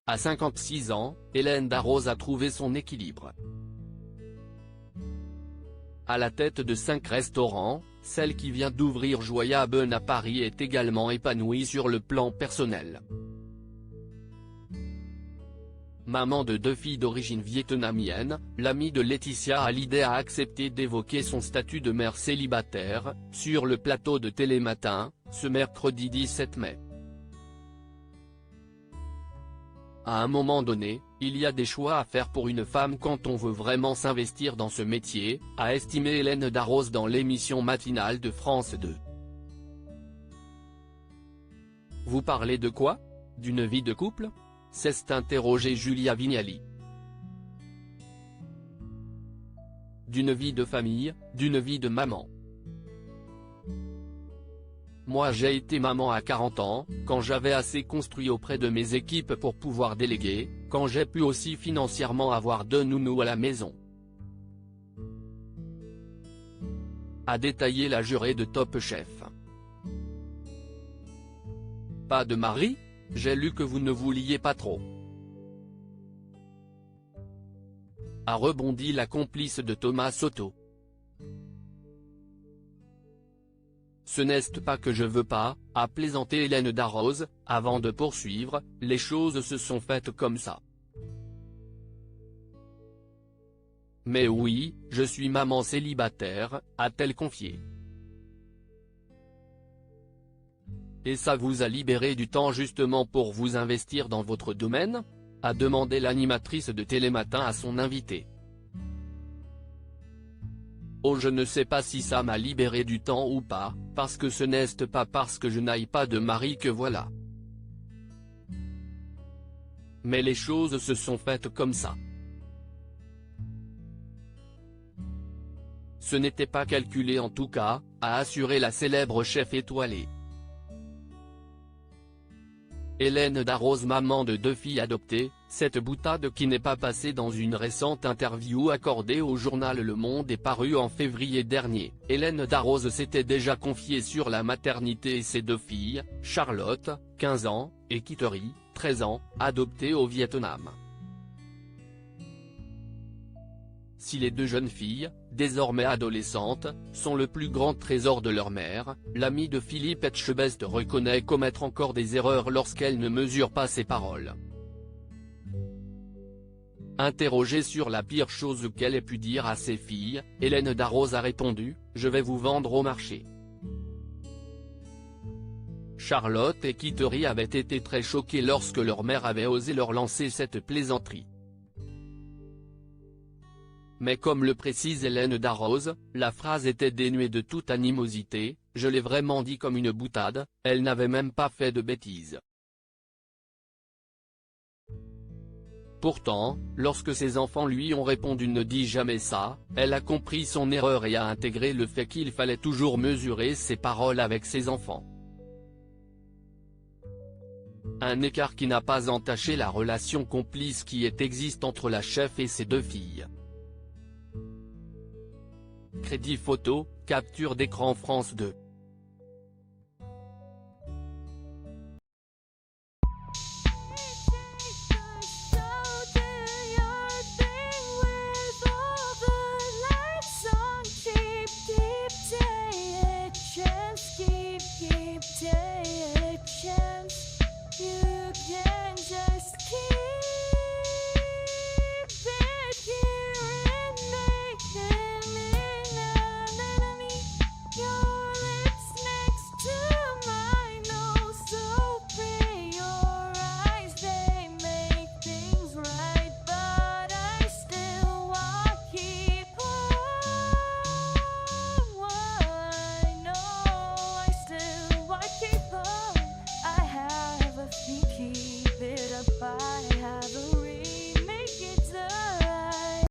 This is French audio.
À 56 ans, Hélène Darroze a trouvé son équilibre. À la tête de 5 restaurants, celle qui vient d'ouvrir Joya Bun à Paris est également épanouie sur le plan personnel. Maman de 2 filles d'origine vietnamienne, l'amie de Laetitia Hallyday a accepté d'évoquer son statut de mère célibataire, sur le plateau de Télématin, ce mercredi 17 mai. À un moment donné, il y a des choix à faire pour une femme quand on veut vraiment s'investir dans ce métier, a estimé Hélène Darroze dans l'émission matinale de France 2. Vous parlez de quoi? D'une vie de couple? S'est interrogée Julia Vignali. D'une vie de famille, d'une vie de maman. Moi j'ai été maman à 40 ans, quand j'avais assez construit auprès de mes équipes pour pouvoir déléguer, quand j'ai pu aussi financièrement avoir 2 nounous à la maison. A détaillé la jurée de Top Chef. Pas de mari? J'ai lu que vous ne vouliez pas trop. A rebondi la complice de Thomas Soto. Ce n'est pas que je veux pas, a plaisanté Hélène Darroze, avant de poursuivre, les choses se sont faites comme ça. Mais oui, je suis maman célibataire, a-t-elle confié. Et ça vous a libéré du temps justement pour vous investir dans votre domaine? A demandé l'animatrice de Télématin à son invité. Oh, je ne sais pas si ça m'a libéré du temps ou pas, parce que ce n'est pas parce que je n'aille pas de mari que voilà. Mais les choses se sont faites comme ça. Ce n'était pas calculé en tout cas, a assuré la célèbre chef étoilée. Hélène Darroze, maman de 2 filles adoptées, cette boutade qui n'est pas passée dans une récente interview accordée au journal Le Monde est parue en février dernier. Hélène Darroze s'était déjà confiée sur la maternité et ses 2 filles, Charlotte, 15 ans, et Kittery, 13 ans, adoptées au Vietnam. Si les 2 jeunes filles, désormais adolescentes, sont le plus grand trésor de leur mère, l'amie de Philippe Etchebest reconnaît commettre encore des erreurs lorsqu'elle ne mesure pas ses paroles. Interrogée sur la pire chose qu'elle ait pu dire à ses filles, Hélène Darroze a répondu « Je vais vous vendre au marché ». Charlotte et Kittery avaient été très choquées lorsque leur mère avait osé leur lancer cette plaisanterie. Mais comme le précise Hélène Darroze, la phrase était dénuée de toute animosité, je l'ai vraiment dit comme une boutade, elle n'avait même pas fait de bêtises. Pourtant, lorsque ses enfants lui ont répondu « Ne dis jamais ça », elle a compris son erreur et a intégré le fait qu'il fallait toujours mesurer ses paroles avec ses enfants. Un écart qui n'a pas entaché la relation complice qui existe entre la chef et ses 2 filles. Crédit photo, capture d'écran France 2.